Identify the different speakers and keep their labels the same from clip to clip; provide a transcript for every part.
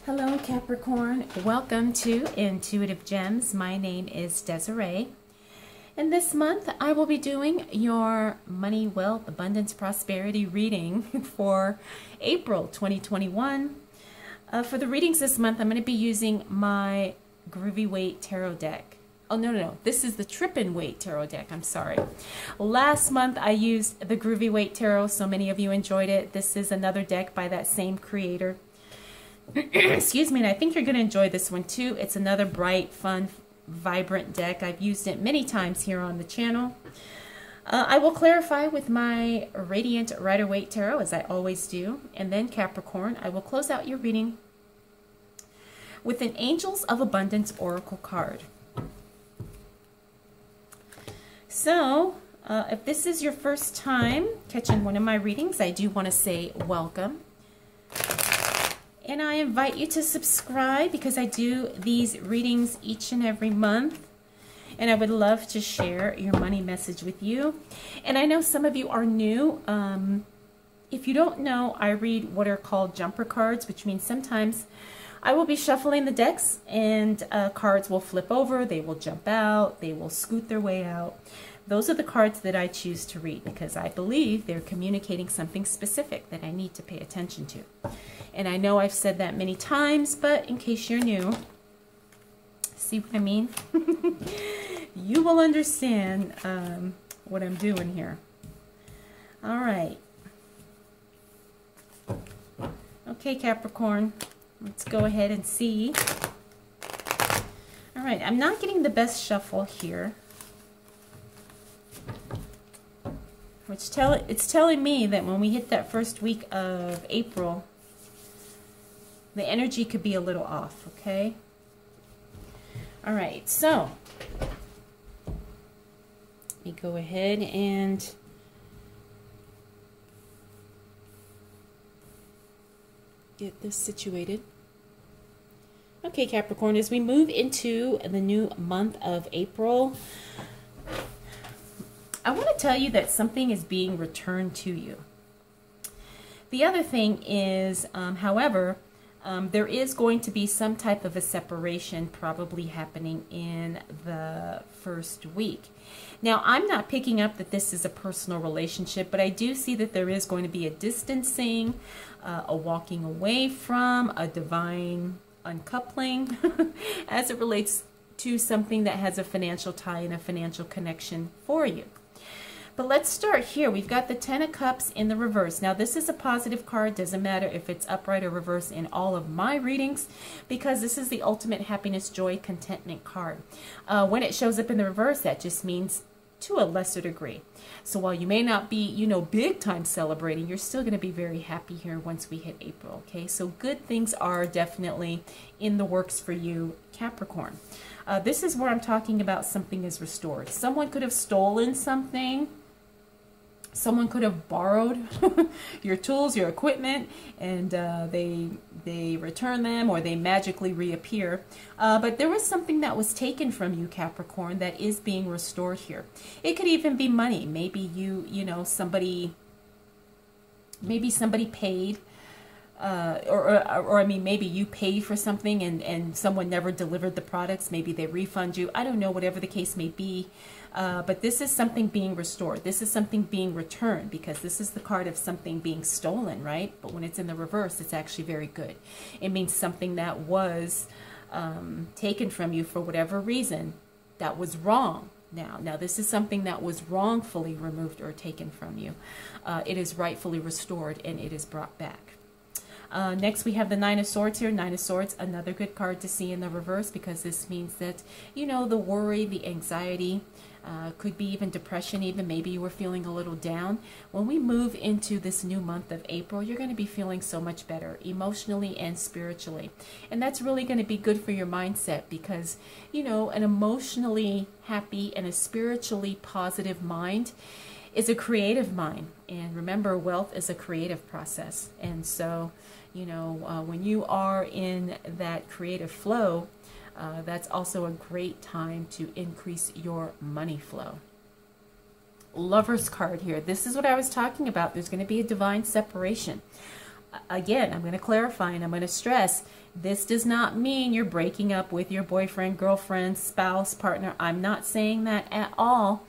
Speaker 1: Hello Capricorn, welcome to Intuitive Gems. My name is Desiree, and this month I will be doing your money, wealth, abundance, prosperity reading for April 2021. For the readings this month, I'm going to be using my Groovy Waite Tarot deck. Oh, no. This is the Trippin Waite Tarot deck. I'm sorry. Last month I used the Groovy Waite Tarot, so many of you enjoyed it. This is another deck by that same creator. Excuse me, and I think you're going to enjoy this one too. It's another bright, fun, vibrant deck. I've used it many times here on the channel. I will clarify with my Radiant Rider-Waite Tarot, as I always do. And then Capricorn, I will close out your reading with an Angels of Abundance Oracle card. So, if this is your first time catching one of my readings, I do want to say welcome. And I invite you to subscribe because I do these readings each and every month. And I would love to share your money message with you. And I know some of you are new. If you don't know, I read what are called jumper cards, which means sometimes I will be shuffling the decks and cards will flip over, they will jump out, they will scoot their way out. Those are the cards that I choose to read because I believe they're communicating something specific that I need to pay attention to. And I know I've said that many times, but in case you're new, see what I mean? You will understand what I'm doing here. All right. Okay, Capricorn, let's go ahead and see. All right, I'm not getting the best shuffle here. It's telling me that when we hit that first week of April, the energy could be a little off, okay? All right, so let me go ahead and get this situated. Okay, Capricorn, as we move into the new month of April, I want to tell you that something is being returned to you. The other thing is, however, there is going to be some type of a separation probably happening in the first week. Now, I'm not picking up that this is a personal relationship, but I do see that there is going to be a distancing, a walking away from, a divine uncoupling as it relates to something that has a financial tie and a financial connection for you. But let's start here. We've got the Ten of Cups in the reverse. Now, this is a positive card. Doesn't matter if it's upright or reverse in all of my readings because this is the ultimate happiness, joy, contentment card. When it shows up in the reverse, that just means to a lesser degree. So while you may not be, big time celebrating, you're still going to be very happy here once we hit April, okay? So good things are definitely in the works for you, Capricorn. This is where I'm talking about something is restored. Someone could have stolen something. Someone could have borrowed your tools, your equipment, and they return them or they magically reappear. But there was something that was taken from you, Capricorn, that is being restored here. It could even be money. Maybe maybe somebody paid, or I mean, maybe you paid for something and someone never delivered the products. Maybe they refund you. I don't know, whatever the case may be. But this is something being restored. This is something being returned because this is the card of something being stolen, right? But when it's in the reverse, it's actually very good. It means something that was taken from you for whatever reason that was wrong. Now this is something that was wrongfully removed or taken from you. It is rightfully restored and it is brought back. Next, we have the Nine of Swords here. Nine of Swords, another good card to see in the reverse because this means that, the worry, the anxiety, could be even depression, even maybe you were feeling a little down. When we move into this new month of April, you're going to be feeling so much better emotionally and spiritually. And that's really going to be good for your mindset because, an emotionally happy and a spiritually positive mind is a creative mind. And remember, wealth is a creative process. And so, when you are in that creative flow, that's also a great time to increase your money flow. Lover's card here. This is what I was talking about. There's going to be a divine separation. Again, I'm going to clarify and I'm going to stress, this does not mean you're breaking up with your boyfriend, girlfriend, spouse, partner. I'm not saying that at all.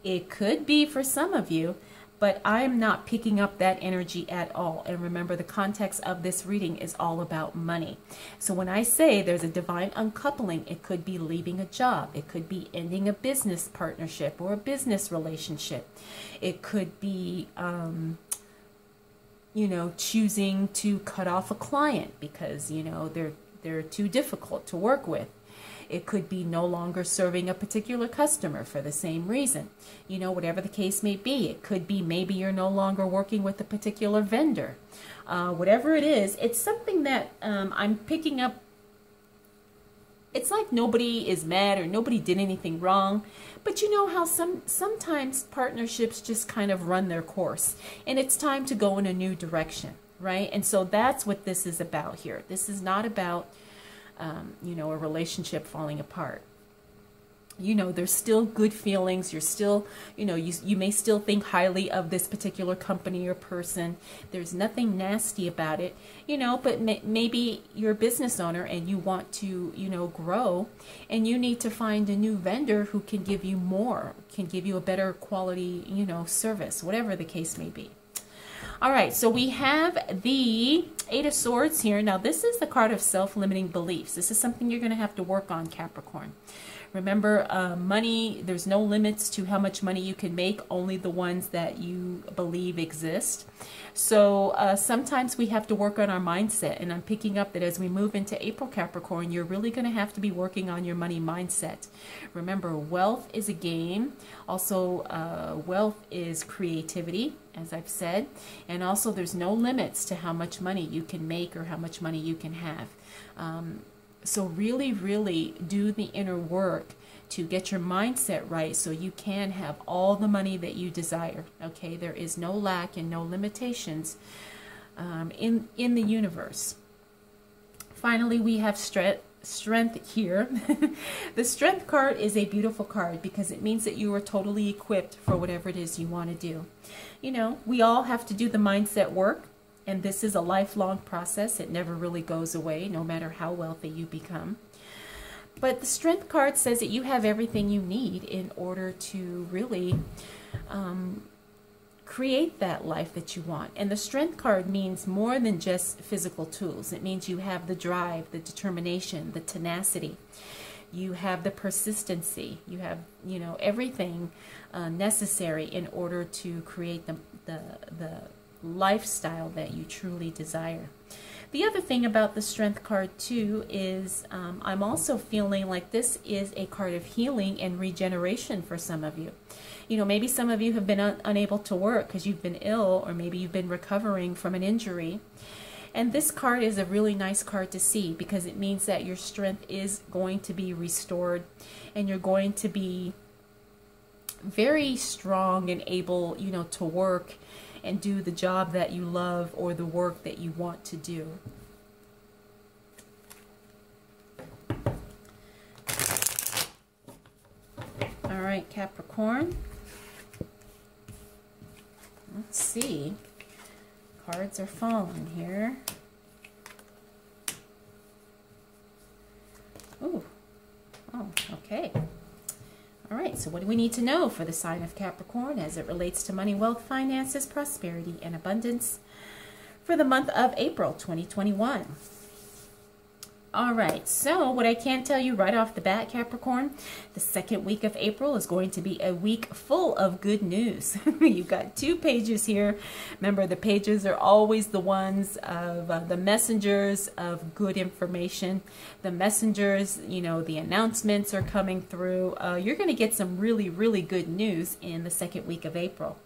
Speaker 1: It could be for some of you, but I'm not picking up that energy at all. And remember, the context of this reading is all about money. So when I say there's a divine uncoupling, it could be leaving a job. It could be ending a business partnership or a business relationship. It could be, you know, choosing to cut off a client because, you know, they're too difficult to work with. It could be no longer serving a particular customer for the same reason. You know, whatever the case may be. It could be maybe you're no longer working with a particular vendor. Whatever it is, it's something that I'm picking up. It's like nobody is mad or nobody did anything wrong. But you know how sometimes partnerships just kind of run their course. And it's time to go in a new direction, right? And so that's what this is about here. This is not about you know, a relationship falling apart. You know, there's still good feelings. You're still, you know, you may still think highly of this particular company or person. There's nothing nasty about it, you know, but maybe you're a business owner and you want to, you know, grow, and you need to find a new vendor who can give you more, can give you a better quality, you know, service, whatever the case may be. All right, so we have the Eight of Swords here. Now, this is the card of self-limiting beliefs. This is something you're going to have to work on, Capricorn. Remember, money, there's no limits to how much money you can make, only the ones that you believe exist. So sometimes we have to work on our mindset, and I'm picking up that as we move into April, Capricorn, you're really going to have to be working on your money mindset. Remember, wealth is a game. Also, wealth is creativity, as I've said, and also there's no limits to how much money you can make or how much money you can have. So really, really do the inner work to get your mindset right so you can have all the money that you desire. Okay, there is no lack and no limitations in the universe. Finally, we have strength here. The Strength card is a beautiful card because it means that you are totally equipped for whatever it is you want to do. You know, we all have to do the mindset work. And this is a lifelong process. It never really goes away, no matter how wealthy you become. But the Strength card says that you have everything you need in order to really create that life that you want. And the Strength card means more than just physical tools. It means you have the drive, the determination, the tenacity. You have the persistency. You have, you know, everything necessary in order to create the lifestyle that you truly desire. The other thing about the Strength card too is I'm also feeling like this is a card of healing and regeneration for some of you. You know, maybe some of you have been unable to work because you've been ill, or maybe you've been recovering from an injury. And this card is a really nice card to see because it means that your strength is going to be restored and you're going to be very strong and able, you know, to work and do the job that you love or the work that you want to do. All right, Capricorn. Let's see. Cards are falling here. Ooh. Oh, okay. All right, so what do we need to know for the sign of Capricorn as it relates to money, wealth, finances, prosperity, and abundance for the month of April 2021? All right, so what I can tell you right off the bat, Capricorn, the second week of April is going to be a week full of good news. You've got 2 pages here. Remember, the pages are always the ones of the messengers of good information. The messengers, you know, the announcements are coming through. You're going to get some really, really good news in the second week of April.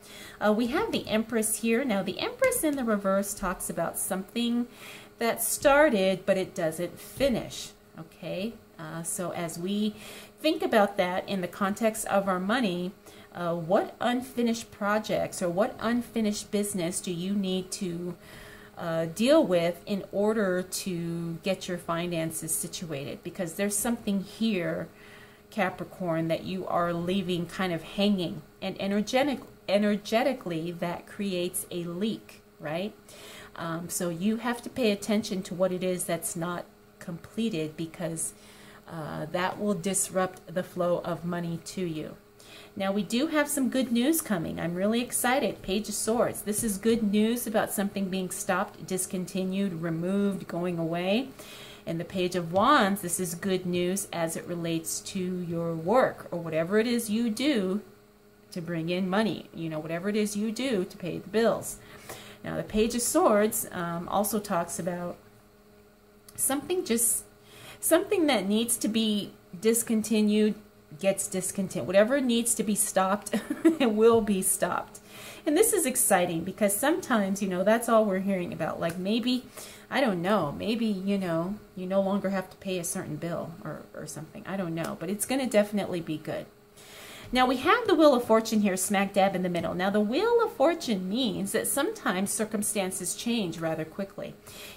Speaker 1: We have the Empress here. Now, the Empress in the reverse talks about something that started, but it doesn't finish. Okay, so as we think about that in the context of our money, what unfinished projects or what unfinished business do you need to deal with in order to get your finances situated? Because there's something here, Capricorn, that you are leaving kind of hanging, and energetically that creates a leak, right? So you have to pay attention to what it is that's not completed, because that will disrupt the flow of money to you. Now, we do have some good news coming. I'm really excited. Page of Swords. This is good news about something being stopped, discontinued, removed, going away. And the Page of Wands, this is good news as it relates to your work or whatever it is you do to bring in money. You know, whatever it is you do to pay the bills. Now, the Page of Swords also talks about something that needs to be discontinued, gets discontinued. Whatever needs to be stopped, it will be stopped. And this is exciting because sometimes, you know, that's all we're hearing about. Like maybe, I don't know, maybe, you know, you no longer have to pay a certain bill or something. I don't know, but it's going to definitely be good. Now we have the Wheel of Fortune here smack dab in the middle. Now the Wheel of Fortune means that sometimes circumstances change rather quickly.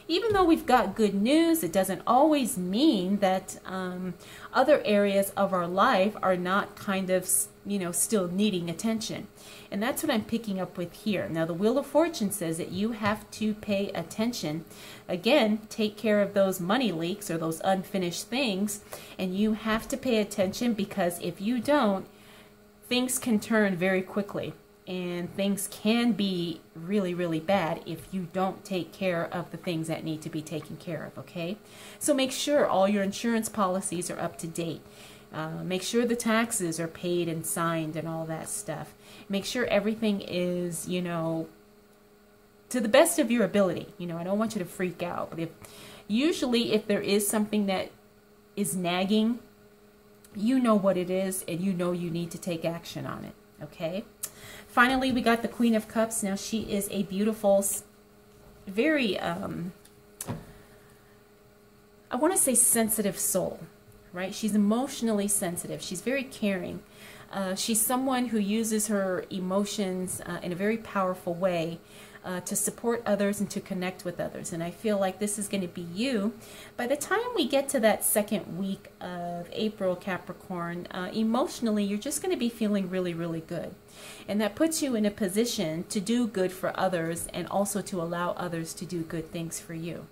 Speaker 1: Even though we've got good news, it doesn't always mean that other areas of our life are not kind of, you know, still needing attention. And that's what I'm picking up with here. Now the Wheel of Fortune says that you have to pay attention. Again, take care of those money leaks or those unfinished things. And you have to pay attention, because if you don't, things can turn very quickly, and things can be really, really bad if you don't take care of the things that need to be taken care of, okay? So make sure all your insurance policies are up to date. Make sure the taxes are paid and signed and all that stuff. Make sure everything is, you know, to the best of your ability. You know, I don't want you to freak out, but usually if there is something that is nagging, you know what it is, and you know you need to take action on it, okay? Finally, we got the Queen of Cups. Now, she is a beautiful, very, I want to say sensitive soul, right? She's emotionally sensitive. She's very caring. She's someone who uses her emotions in a very powerful way to support others and to connect with others. And I feel like this is going to be you. By the time we get to that second week of April, Capricorn, emotionally, you're just going to be feeling really, really good. And that puts you in a position to do good for others and also to allow others to do good things for you.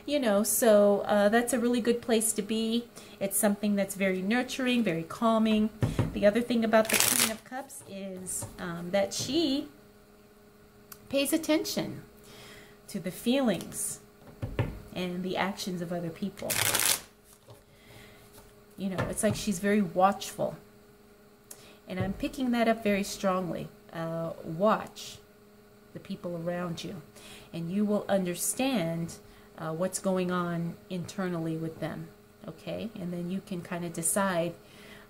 Speaker 1: You know, so that's a really good place to be. It's something that's very nurturing, very calming. The other thing about the Queen of Cups is that she pays attention to the feelings and the actions of other people. You know, it's like she's very watchful. And I'm picking that up very strongly. Watch the people around you, and you will understand what's going on internally with them, okay? And then you can kind of decide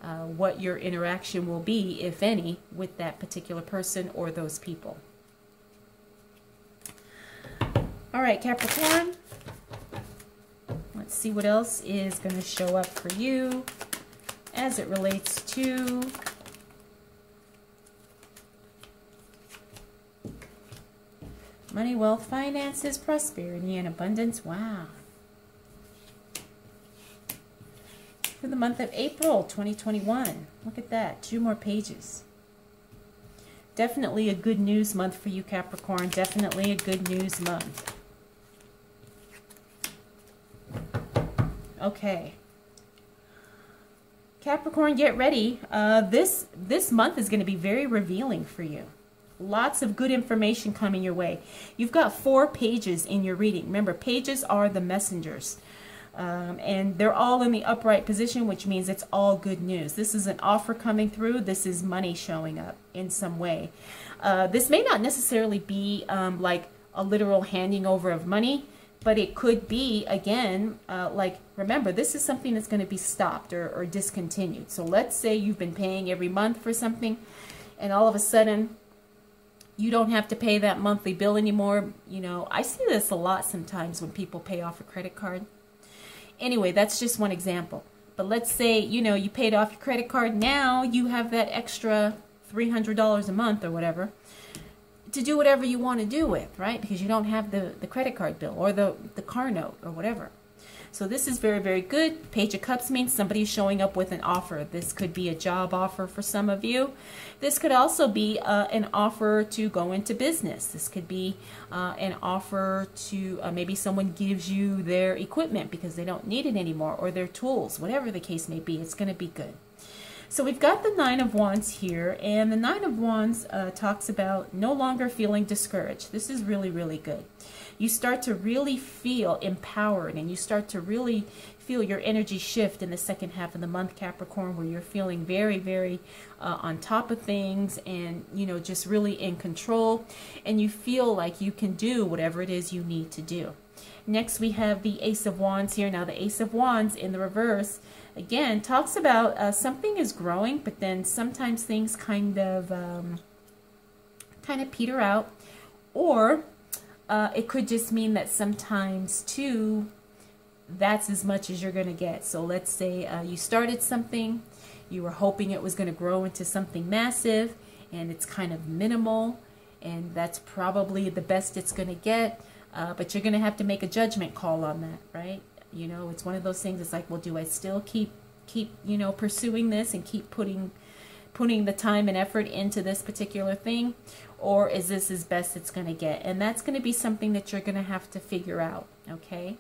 Speaker 1: what your interaction will be, if any, with that particular person or those people. All right, Capricorn, let's see what else is going to show up for you as it relates to money, wealth, finances, prosperity, and abundance. Wow. For the month of April 2021. Look at that. 2 more pages. Definitely a good news month for you, Capricorn. Definitely a good news month. Okay. Capricorn, get ready. This month is going to be very revealing for you. Lots of good information coming your way. You've got 4 pages in your reading. Remember, pages are the messengers. And they're all in the upright position, which means it's all good news. This is an offer coming through. This is money showing up in some way. This may not necessarily be like a literal handing over of money, but it could be, again, like, remember, this is something that's going to be stopped or discontinued. So let's say you've been paying every month for something, and all of a sudden, you don't have to pay that monthly bill anymore. You know, I see this a lot sometimes when people pay off a credit card. Anyway, that's just one example. But let's say, you know, you paid off your credit card. Now you have that extra $300 a month or whatever to do whatever you want to do with, right? Because you don't have the credit card bill or the car note or whatever. So this is very, very good. Page of Cups means somebody's showing up with an offer. This could be a job offer for some of you. This could also be an offer to go into business. This could be an offer to maybe someone gives you their equipment because they don't need it anymore, or their tools, whatever the case may be. It's going to be good. So we've got the Nine of Wands here, and the Nine of Wands talks about no longer feeling discouraged. This is really, really good. You start to really feel empowered, and you start to really feel your energy shift in the second half of the month, Capricorn, where you're feeling very, very on top of things, and, you know, just really in control, and you feel like you can do whatever it is you need to do. Next, we have the Ace of Wands here. Now, the Ace of Wands in the reverse, again, talks about something is growing, but then sometimes things kind of peter out, or it could just mean that sometimes, too, that's as much as you're going to get. So let's say you started something, you were hoping it was going to grow into something massive, and it's kind of minimal, and that's probably the best it's going to get, but you're going to have to make a judgment call on that, right? You know, it's one of those things. It's like, well, do I still keep you know, pursuing this and keep putting the time and effort into this particular thing, or is this as best it's going to get? And that's going to be something that you're going to have to figure out, okay?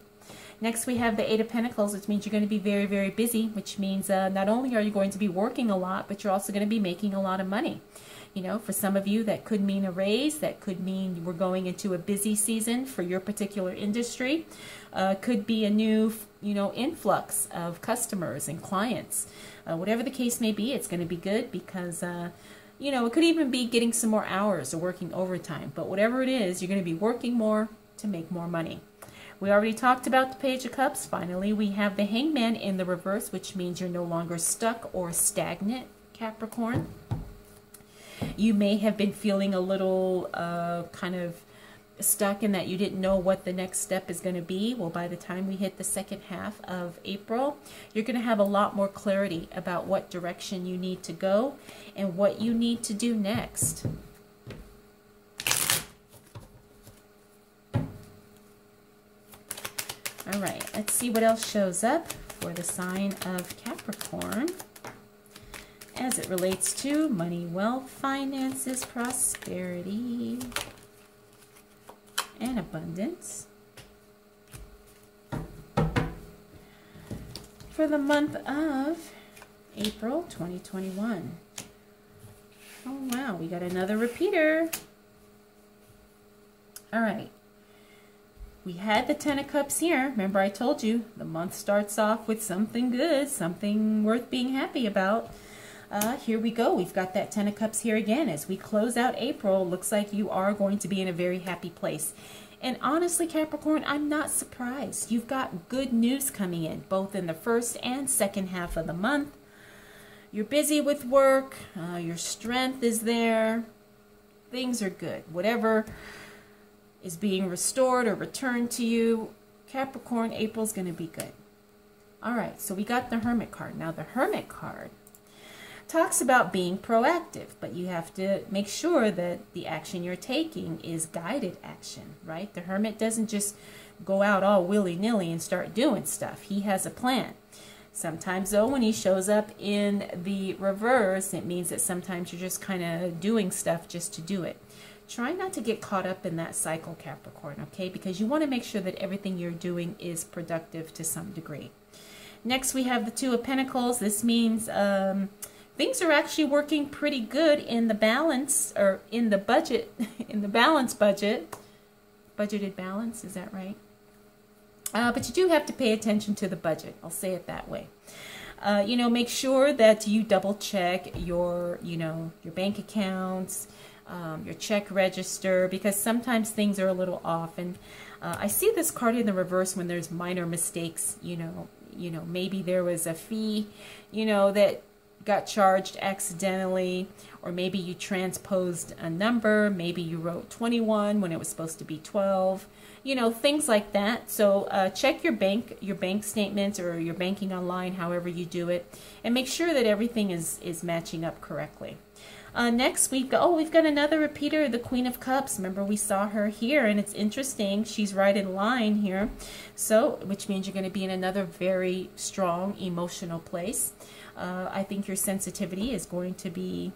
Speaker 1: Next, we have the Eight of Pentacles, which means you're going to be very, very busy, which means not only are you going to be working a lot, but you're also going to be making a lot of money. You know, for some of you, that could mean a raise. That could mean we're going into a busy season for your particular industry. Could be a new, you know, influx of customers and clients. Whatever the case may be, it's going to be good because, you know, it could even be getting some more hours or working overtime. But whatever it is, you're going to be working more to make more money. We already talked about the Page of Cups. Finally, we have the Hangman in the reverse, which means you're no longer stuck or stagnant, Capricorn. You may have been feeling a little kind of stuck in that you didn't know what the next step is going to be. Well, by the time we hit the second half of April, you're going to have a lot more clarity about what direction you need to go and what you need to do next. All right, let's see what else shows up for the sign of Capricorn as it relates to money, wealth, finances, prosperity, and abundance. For the month of April 2021. Oh, wow, we got another repeater. All right. We had the Ten of Cups here. Remember, I told you the month starts off with something good, something worth being happy about. Here we go. We've got that Ten of Cups here again. As we close out April, looks like you are going to be in a very happy place. And honestly, Capricorn, I'm not surprised. You've got good news coming in, both in the first and second half of the month. You're busy with work. Your strength is there. Things are good. Whatever is being restored or returned to you, Capricorn, April's going to be good. All right, so we got the Hermit card. Now, the Hermit card talks about being proactive, but you have to make sure that the action you're taking is guided action, right? The Hermit doesn't just go out all willy-nilly and start doing stuff. He has a plan. Sometimes, though, when he shows up in the reverse, it means that sometimes you're just kind of doing stuff just to do it. Try not to get caught up in that cycle, Capricorn, okay? Because you want to make sure that everything you're doing is productive to some degree. Next, we have the Two of Pentacles. This means things are actually working pretty good in the balance, or in the budget, in the balance budget. Budgeted balance, is that right? But you do have to pay attention to the budget. I'll say it that way. You know, make sure that you double check your, you know, your bank accounts, your check register, because sometimes things are a little off. And I see this card in the reverse when there's minor mistakes. You know, maybe there was a fee, you know, that got charged accidentally, or maybe you transposed a number, maybe you wrote 21 when it was supposed to be 12, you know, things like that. So check your bank statements or your banking online, however you do it, and make sure that everything is matching up correctly. Next we've got another repeater, the Queen of Cups. Remember, we saw her here, and it's interesting. She's right in line here, so which means you're going to be in another very strong emotional place. I think your sensitivity is going to be,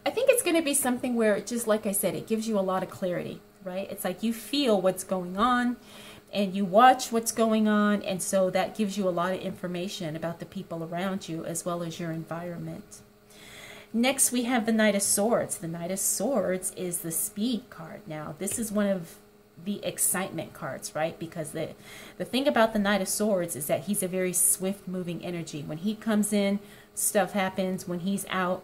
Speaker 1: I think it's going to be something where, just like I said, it gives you a lot of clarity, right? It's like you feel what's going on, and you watch what's going on, and so that gives you a lot of information about the people around you as well as your environment. Next, we have the Knight of Swords. The Knight of Swords is the speed card. Now, this is one of the excitement cards, right? Because the thing about the Knight of Swords is that he's a very swift-moving energy. When he comes in, stuff happens. When he's out,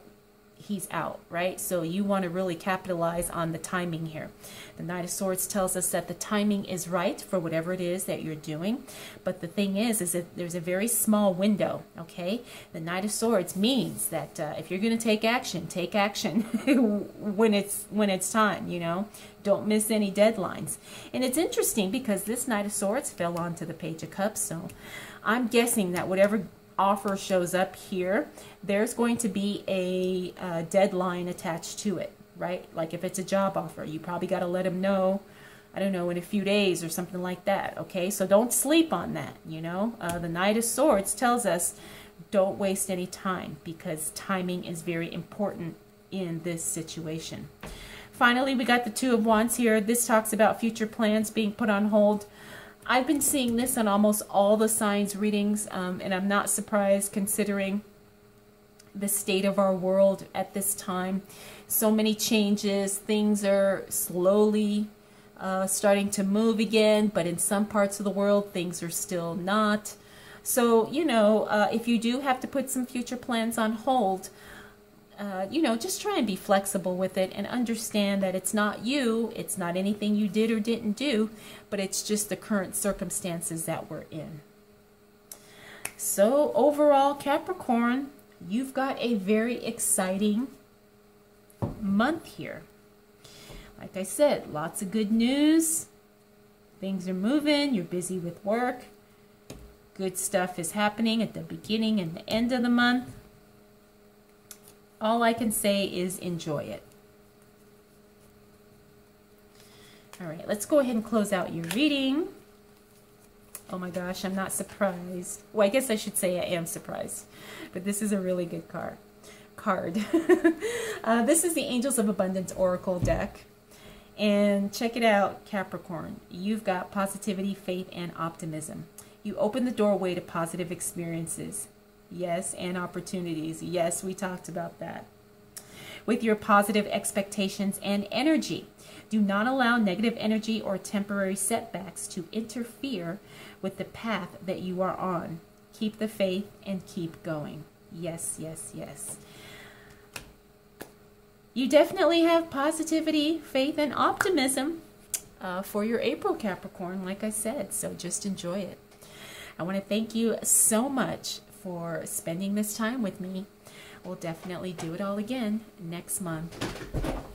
Speaker 1: right? So you want to really capitalize on the timing here. The Knight of Swords tells us that the timing is right for whatever it is that you're doing. But the thing is that there's a very small window, okay? The Knight of Swords means that if you're going to take action when it's time, you know? Don't miss any deadlines. And it's interesting because this Knight of Swords fell onto the Page of Cups, so I'm guessing that whatever offer shows up here, there's going to be a deadline attached to it, right? Like if it's a job offer, you probably got to let them know, I don't know, in a few days or something like that, okay? So don't sleep on that, you know? The Knight of Swords tells us don't waste any time because timing is very important in this situation. Finally, we got the Two of Wands here. This talks about future plans being put on hold. I've been seeing this on almost all the signs readings, and I'm not surprised considering the state of our world at this time. So many changes. Things are slowly starting to move again, but in some parts of the world, things are still not. So, you know, if you do have to put some future plans on hold, you know, just try and be flexible with it and understand that it's not you, it's not anything you did or didn't do, but it's just the current circumstances that we're in. So overall, Capricorn, you've got a very exciting month here. Like I said, lots of good news. Things are moving, you're busy with work. Good stuff is happening at the beginning and the end of the month. All I can say is enjoy it. All right, let's go ahead and close out your reading. Oh my gosh, I'm not surprised. Well, I guess I should say I am surprised. But this is a really good card. This is the Angels of Abundance Oracle deck. And check it out, Capricorn. You've got positivity, faith, and optimism. You open the doorway to positive experiences. Yes, and opportunities. Yes, we talked about that. With your positive expectations and energy, do not allow negative energy or temporary setbacks to interfere with the path that you are on. Keep the faith and keep going. Yes, yes, yes. You definitely have positivity, faith, and optimism for your April, Capricorn, like I said, so just enjoy it. I want to thank you so much for spending this time with me. We'll definitely do it all again next month.